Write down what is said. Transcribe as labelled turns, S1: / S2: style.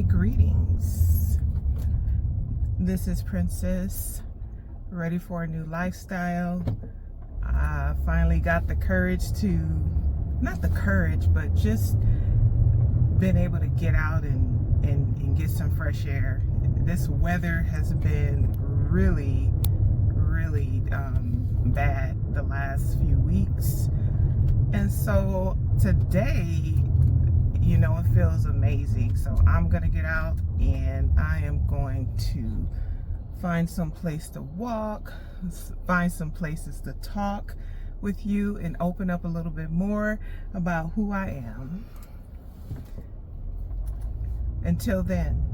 S1: Greetings. This is Princess, ready for a new lifestyle. I finally got the courage to, not the courage, but just been able to get out and get some fresh air. This weather has been really bad the last few weeks. And so today, you know, it feels amazing. So I'm gonna get out and I am going to find some place to walk, find some places to talk with you and open up a little bit more about who I am. Until then,